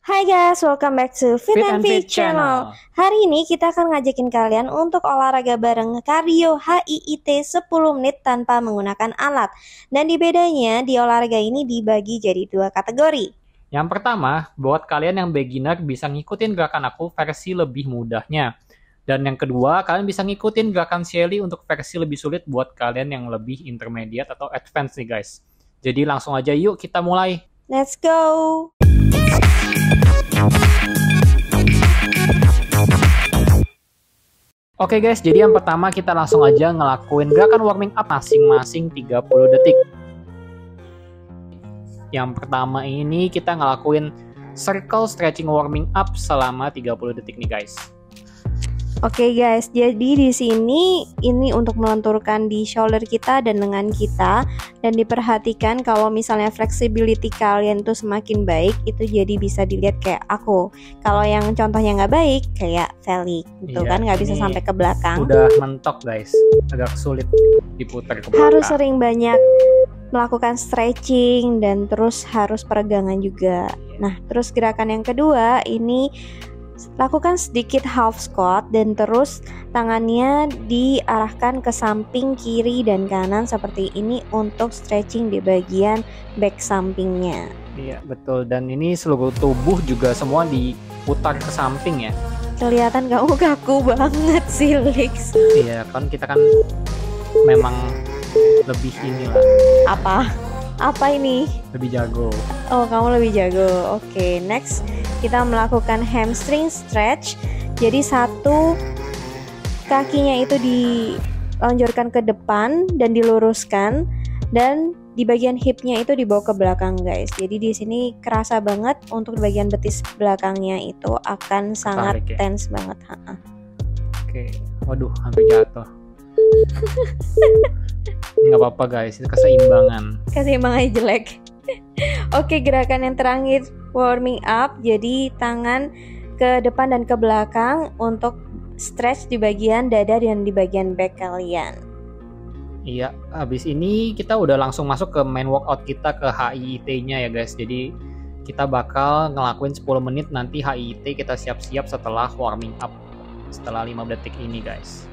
Hai guys, welcome back to Fit Fit and and Fit Fit Channel. Channel. Hari ini kita akan ngajakin kalian untuk olahraga bareng kardio HIIT 10 menit tanpa menggunakan alat. Dan di bedanya di olahraga ini dibagi jadi dua kategori. Yang pertama, buat kalian yang beginner bisa ngikutin gerakan aku versi lebih mudahnya. Dan yang kedua, kalian bisa ngikutin gerakan Shelly untuk versi lebih sulit buat kalian yang lebih intermediate atau advance nih guys. Jadi langsung aja yuk kita mulai. Let's go! Oke guys, jadi yang pertama kita langsung aja ngelakuin gerakan warming up masing-masing 30 detik. Yang pertama ini kita ngelakuin circle stretching warming up selama 30 detik nih guys. Oke guys, jadi di sini ini untuk melenturkan di shoulder kita dan lengan kita, dan diperhatikan kalau misalnya flexibility kalian tuh semakin baik, itu jadi bisa dilihat kayak aku. Kalau yang contohnya nggak baik kayak Felix gitu kan, nggak bisa sampai ke belakang. Udah mentok guys, agak sulit diputar ke belakang. Harus sering banyak melakukan stretching dan terus harus peregangan juga. Nah, terus gerakan yang kedua ini lakukan sedikit half squat dan terus tangannya diarahkan ke samping kiri dan kanan seperti ini untuk stretching di bagian back sampingnya. Iya betul, dan ini seluruh tubuh juga semua diputar ke samping ya. Kelihatan kamu kaku banget sih, Lix. Iya kan, kita kan memang lebih inilah. Apa ini? Lebih jago. Oh, kamu lebih jago. Oke, next kita melakukan hamstring stretch. Jadi satu kakinya itu dilonjorkan ke depan dan diluruskan, dan di bagian hipnya itu dibawa ke belakang guys. Jadi di sini kerasa banget untuk bagian betis belakangnya itu akan sangat tense banget. Oke, waduh hampir jatuh. Nggak apa-apa guys, itu keseimbangannya jelek. Oke, gerakan yang terakhir warming up, jadi tangan ke depan dan ke belakang untuk stretch di bagian dada dan di bagian back kalian. Iya, habis ini kita udah langsung masuk ke main workout kita, ke HIIT-nya ya guys. Jadi kita bakal ngelakuin 10 menit, nanti HIIT kita siap-siap setelah warming up, setelah 5 detik ini guys.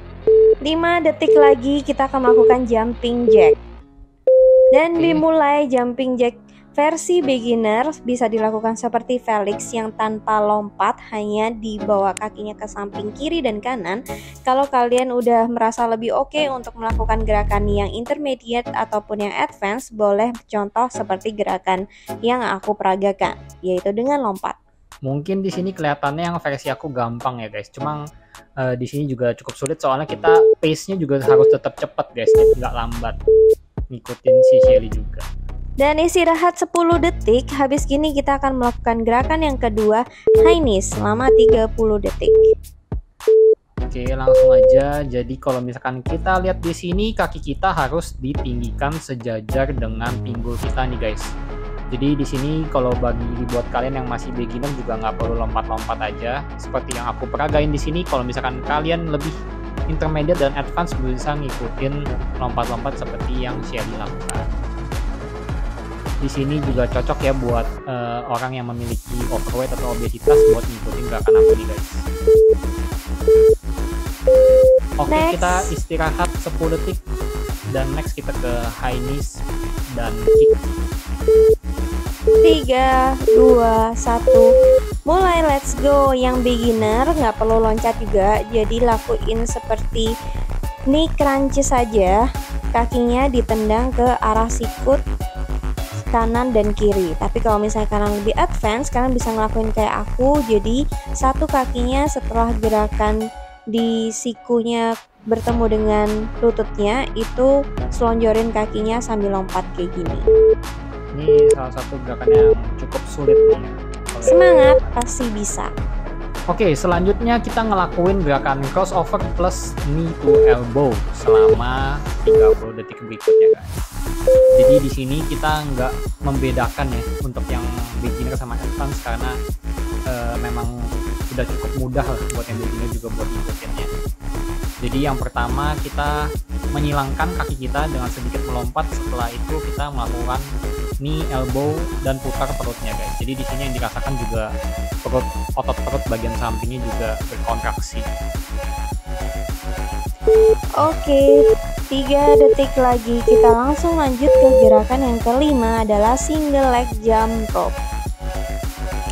5 detik lagi kita akan melakukan jumping jack. Dan dimulai jumping jack versi beginner bisa dilakukan seperti Felix yang tanpa lompat, hanya dibawa kakinya ke samping kiri dan kanan. Kalau kalian udah merasa lebih oke untuk melakukan gerakan yang intermediate ataupun yang advance, boleh contoh seperti gerakan yang aku peragakan, yaitu dengan lompat. Mungkin di sini kelihatannya yang versi aku gampang ya guys, cuma di sini juga cukup sulit soalnya kita pace-nya juga harus tetap cepat guys, nggak lambat, ngikutin si Shelly juga. Dan istirahat 10 detik. Habis gini kita akan melakukan gerakan yang kedua, high knees selama 30 detik. Oke, langsung aja. Jadi kalau misalkan kita lihat di sini, kaki kita harus ditinggikan sejajar dengan pinggul kita nih guys. Jadi di sini kalau buat kalian yang masih beginner juga nggak perlu lompat-lompat aja. Seperti yang aku peragain di sini, kalau misalkan kalian lebih intermediate dan advance bisa ngikutin lompat-lompat seperti yang Shelly lakukan. Di sini juga cocok ya buat orang yang memiliki overweight atau obesitas buat ngikutin gerakan aku nih guys. Oke, next. Kita istirahat 10 detik dan next kita ke high knees dan kick. 3, 2, 1 mulai, let's go. Yang beginner nggak perlu loncat juga, jadi lakuin seperti knee crunch saja. Kakinya ditendang ke arah sikut kanan dan kiri. Tapi kalau misalnya kalian lebih advance, kalian bisa ngelakuin kayak aku, jadi satu kakinya setelah gerakan di sikunya bertemu dengan lututnya itu selonjorin kakinya sambil lompat kayak gini. Ini salah satu gerakan yang cukup sulit nih. Semangat, pasti bisa. Oke, selanjutnya kita ngelakuin gerakan crossover plus knee to elbow selama 30 detik berikutnya guys. Jadi di sini kita nggak membedakan ya untuk yang beginner sama advance, karena memang udah cukup mudah lah buat yang beginner juga buat ngikutinnya. Jadi yang pertama kita menyilangkan kaki kita dengan sedikit melompat. Setelah itu kita melakukan knee, elbow, dan putar perutnya guys. Jadi di sini yang dirasakan juga perut, otot perut bagian sampingnya juga berkontraksi. Oke, 3 detik lagi kita langsung lanjut ke gerakan yang kelima adalah single leg jump rope.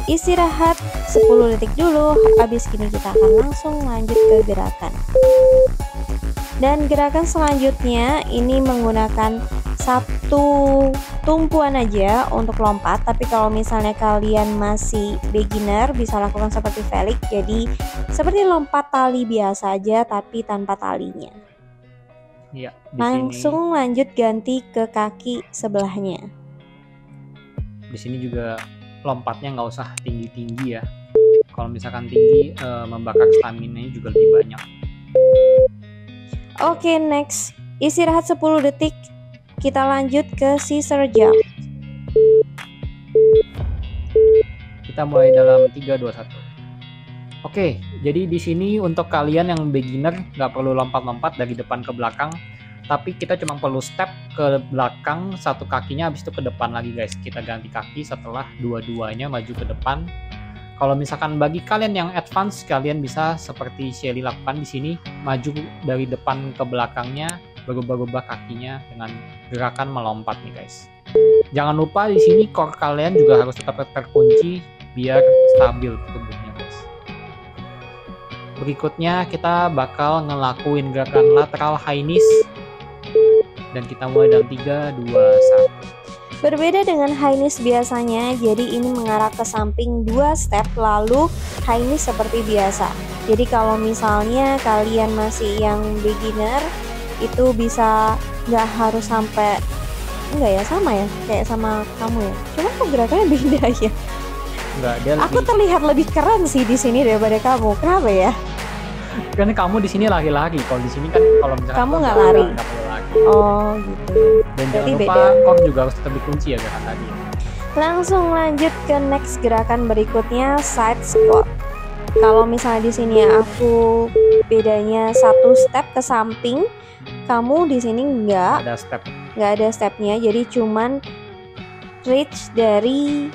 Istirahat 10 detik dulu, habis ini kita akan langsung lanjut ke gerakan. Dan gerakan selanjutnya ini menggunakan satu tumpuan aja untuk lompat, tapi kalau misalnya kalian masih beginner bisa lakukan seperti Felix, jadi seperti lompat tali biasa aja tapi tanpa talinya. Ya, langsung lanjut ganti ke kaki sebelahnya. Di sini juga lompatnya nggak usah tinggi-tinggi ya. Kalau misalkan tinggi membakar stamina juga lebih banyak. Oke, next istirahat 10 detik. Kita lanjut ke scissor jump. Kita mulai dalam 3, 2, 1. Oke, jadi di sini untuk kalian yang beginner nggak perlu lompat-lompat dari depan ke belakang, tapi kita cuma perlu step ke belakang satu kakinya, habis itu ke depan lagi guys. Kita ganti kaki setelah dua-duanya maju ke depan. Kalau misalkan bagi kalian yang advance, kalian bisa seperti Shelly lakukan di sini, maju dari depan ke belakangnya, berubah-ubah kakinya dengan gerakan melompat nih guys. Jangan lupa di sini core kalian juga harus tetap terkunci biar stabil tubuhnya guys. Berikutnya kita bakal ngelakuin gerakan lateral high knees. Dan kita mulai dalam 3, 2, 1. Berbeda dengan high knees biasanya, jadi ini mengarah ke samping 2 step, lalu high knees seperti biasa. Jadi kalau misalnya kalian masih yang beginner, itu bisa nggak harus sampai, enggak ya, sama ya kayak sama kamu ya. Cuma kok gerakannya beda ya. Enggak, dia aku terlihat lebih keren sih di sini daripada kamu. Kenapa ya? Kan kamu di sini lari-lari. Kalau di sini kan kalau misalkan kamu nggak lari. Nggak perlu lari. Oh gitu. Dan jadi jangan lupa core juga harus tetap dikunci ya gerakan tadi. Langsung lanjut ke next gerakan berikutnya, side squat. Kalau misalnya di sini aku bedanya 1 step ke samping, kamu di sini nggak ada stepnya, jadi cuman reach dari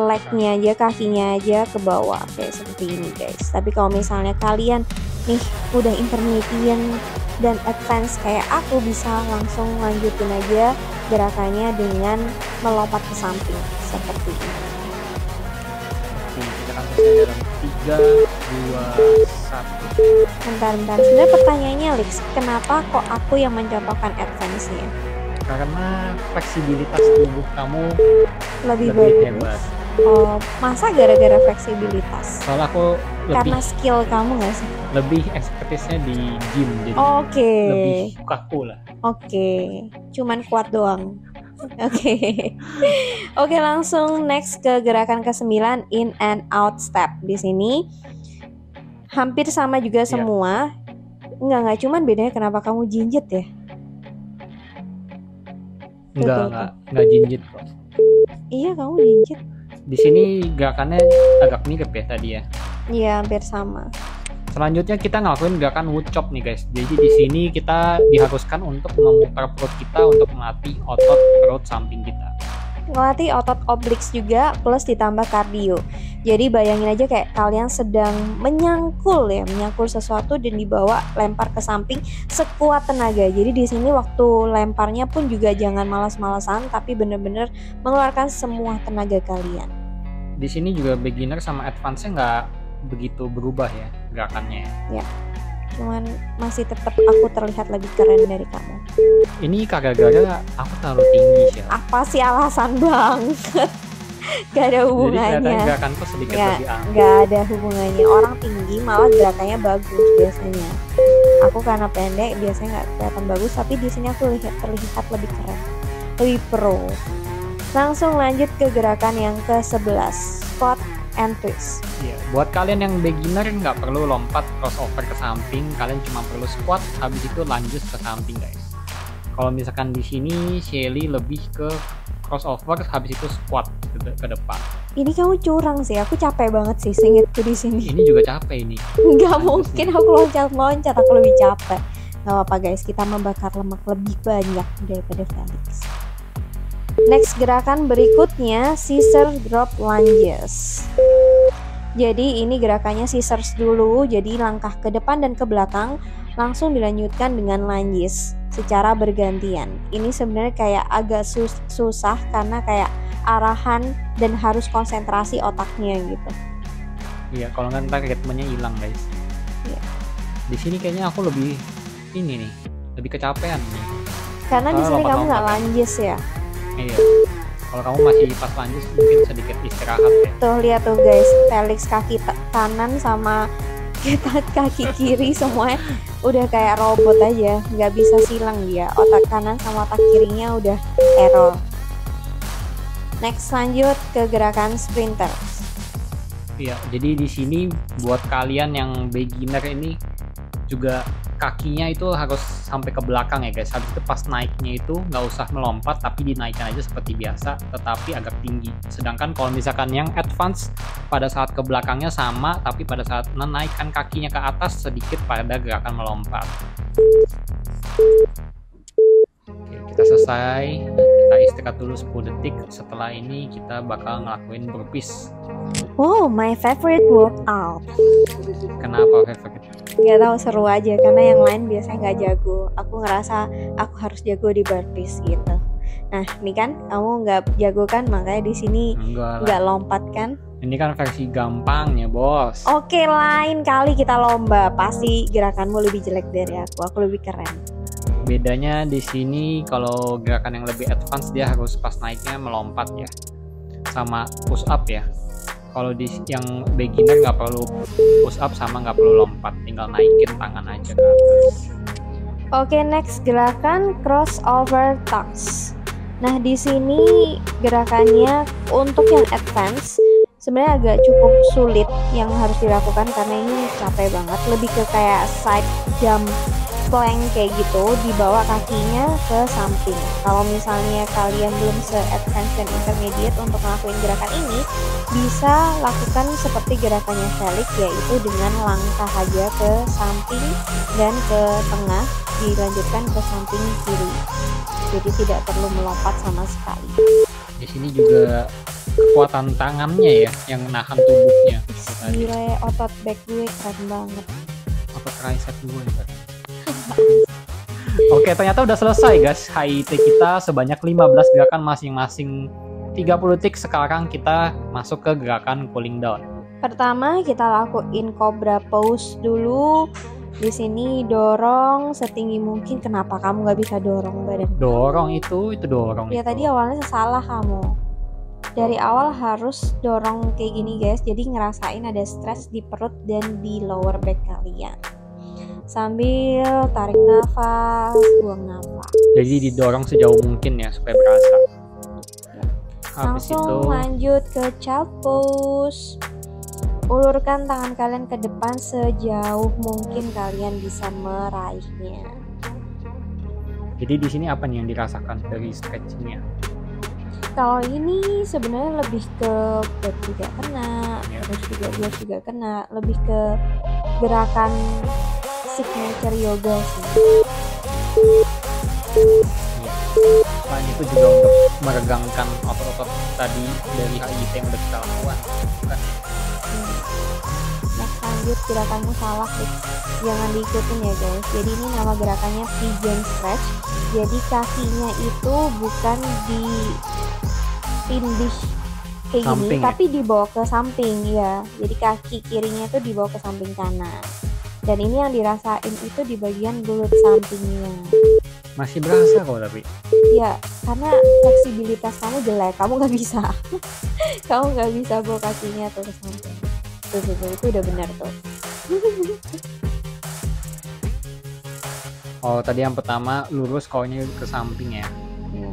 legnya aja, kakinya aja ke bawah kayak seperti ini guys. Tapi kalau misalnya kalian nih udah intermediate dan advance kayak aku, bisa langsung lanjutin aja gerakannya dengan melompat ke samping seperti ini. Kita akan selesai dalam 3, 2, 1. Bentar, sebenarnya pertanyaannya Lex, kenapa kok aku yang mencontohkan advance-nya? Karena fleksibilitas tubuh kamu lebih hebat. Oh, masa gara-gara fleksibilitas? Soalnya aku karena skill kamu nggak sih? Lebih ekspertisnya di gym, jadi lebih kaku lah. Cuman kuat doang. Oke, langsung next ke gerakan ke-9, in and out step. Di sini hampir sama juga semua. Enggak, cuman bedanya kenapa kamu jinjit ya? Enggak jinjit kok. Iya, kamu jinjit. Di sini gerakannya agak mirip ya tadi ya. Iya, hampir sama. Selanjutnya kita ngelakuin gerakan wood chop nih guys. Jadi di sini kita diharuskan untuk memutar perut kita untuk melatih otot perut samping kita. Ngelatih otot obliques juga plus ditambah kardio. Jadi bayangin aja kayak kalian sedang menyangkul sesuatu dan dibawa lempar ke samping sekuat tenaga. Jadi di sini waktu lemparnya pun juga jangan malas-malasan, tapi bener-bener mengeluarkan semua tenaga kalian. Di sini juga beginner sama advance-nya nggak begitu berubah ya gerakannya. Ya, cuman masih tetap aku terlihat lebih keren dari kamu. Ini gara-gara aku terlalu tinggi sih. Apa sih alasan banget? Gak ada hubungannya. Jadi gerakanku sedikit lebih anggun. Gak ada hubungannya. Orang tinggi malah gerakannya bagus biasanya. Aku karena pendek biasanya nggak kelihatan bagus, tapi di sini aku terlihat lebih keren, lebih pro. Langsung lanjut ke gerakan yang ke-11, squat and twist. Iya, buat kalian yang beginner nggak perlu lompat crossover ke samping, kalian cuma perlu squat, habis itu lanjut ke samping guys. Kalau misalkan di sini Shelly lebih ke crossover, habis itu squat ke depan. Ini kamu curang sih, aku capek banget sih seingetku di sini. Ini juga capek ini. Nggak mungkin aku loncat-loncat, aku lebih capek. Gak apa-apa guys, kita membakar lemak lebih banyak daripada Felix. Next gerakan berikutnya scissor drop lunges. Jadi ini gerakannya scissors dulu, jadi langkah ke depan dan ke belakang langsung dilanjutkan dengan lunges secara bergantian. Ini sebenarnya kayak agak susah karena kayak arahan dan harus konsentrasi otaknya gitu. Iya, kalau nggak ntar ritmenya hilang guys. Iya. Di sini kayaknya aku lebih ini nih, lebih kecapean nih. Karena di sini kamu nggak lunges ya. Iya. Kalau kamu masih pas lunges mungkin sedikit istirahat ya. Tuh lihat tuh guys, Felix kaki kanan sama kaki kiri semuanya udah kayak robot aja, nggak bisa silang dia. Otak kanan sama otak kirinya udah error. Next lanjut ke gerakan sprinter. Iya, jadi di sini buat kalian yang beginner ini juga kakinya itu harus sampai ke belakang ya guys. Habis itu pas naiknya itu nggak usah melompat tapi dinaikkan aja seperti biasa tetapi agak tinggi. Sedangkan kalau misalkan yang advance pada saat ke belakangnya sama tapi pada saat menaikkan kakinya ke atas sedikit pada gerakan melompat. Oke, kita selesai. Kita istirahat dulu 10 detik. Setelah ini kita bakal ngelakuin burpees. Wow, my favorite workout. Kenapa favorite? Gak tahu, seru aja karena yang lain biasanya nggak jago. Aku ngerasa aku harus jago di burpees gitu. Nah, ini kan kamu nggak jago kan, makanya di sini nggak lompat kan? Ini kan versi gampangnya bos. Oke, lain kali kita lomba. Pasti gerakanmu lebih jelek dari aku lebih keren. Bedanya di sini kalau gerakan yang lebih advance dia harus pas naiknya melompat ya, sama push up ya. Kalau di yang beginner nggak perlu push up sama nggak perlu lompat, tinggal naikin tangan aja ke atas. Oke, next gerakan crossover tucks. Nah, di sini gerakannya untuk yang advance sebenarnya agak cukup sulit yang harus dilakukan karena ini capek banget. Lebih ke kayak side jump plank kayak gitu, dibawa kakinya ke samping. Kalau misalnya kalian belum se-advance dan intermediate untuk ngelakuin gerakan ini, bisa lakukan seperti gerakannya Felix, yaitu dengan langkah aja ke samping dan ke tengah, dilanjutkan ke samping kiri. Jadi tidak perlu melompat sama sekali. Di sini juga kekuatan tangannya ya yang nahan tubuhnya. Gila, otot back gue keren banget. Otot tricep gue ya. Oke, ternyata udah selesai guys HIIT kita sebanyak 15 gerakan masing-masing 30 detik. Sekarang kita masuk ke gerakan cooling down. Pertama kita lakuin cobra pose dulu. Di sini dorong setinggi mungkin. Kenapa kamu nggak bisa dorong badan? Dorong itu dorong. Ya itu. tadi awalnya salah kamu. Dari awal harus dorong kayak gini guys. Jadi ngerasain ada stres di perut dan di lower back kalian. Sambil tarik nafas, buang nafas. Jadi didorong sejauh mungkin ya supaya berasa. Habis Langsung itu lanjut ke child pose. Ulurkan tangan kalian ke depan sejauh mungkin kalian bisa meraihnya. Jadi di sini apa nih yang dirasakan dari stretchingnya? Kalau ini sebenarnya lebih ke back juga kena, Ya. terus juga kena, lebih ke gerakan signature yoga sih. Ya. Selain itu juga untuk meregangkan otot-otot tadi dari HIIT yang udah kita lakukan. Bukan? Next lanjut, gerakanmu salah Fix. Jangan diikutin ya guys. Jadi ini nama gerakannya pigeon stretch. Jadi kakinya itu bukan di tindih kayak Samping gini, ya? tapi dibawa ke samping ya. Jadi kaki kirinya itu dibawa ke samping kanan. Dan ini yang dirasain itu di bagian gelut sampingnya. Masih berasa kok tapi. Ya, karena fleksibilitas kamu jelek, kamu nggak bisa. Kamu nggak bisa bawa kakinya tuh ke samping. Tuh, itu udah benar tuh. Oh, tadi yang pertama lurus kaunya ke samping ya. Ya.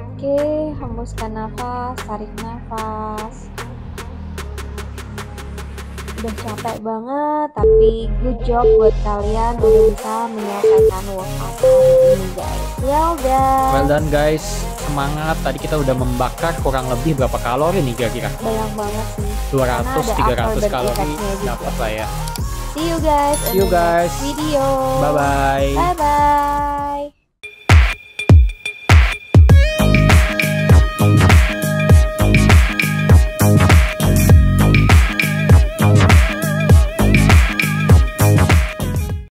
Oke, hembuskan nafas, tarik nafas. Udah capek banget, tapi good job buat kalian udah bisa menyelesaikan workout hari ini guys. Well done. Well done guys. semangat. Tadi kita udah membakar kurang lebih berapa kalori nih kira-kira? Banyak banget sih. 200-300 kalori efeknya juga. dapat lah ya. See you guys in See you the guys. next video. Bye bye. Bye bye.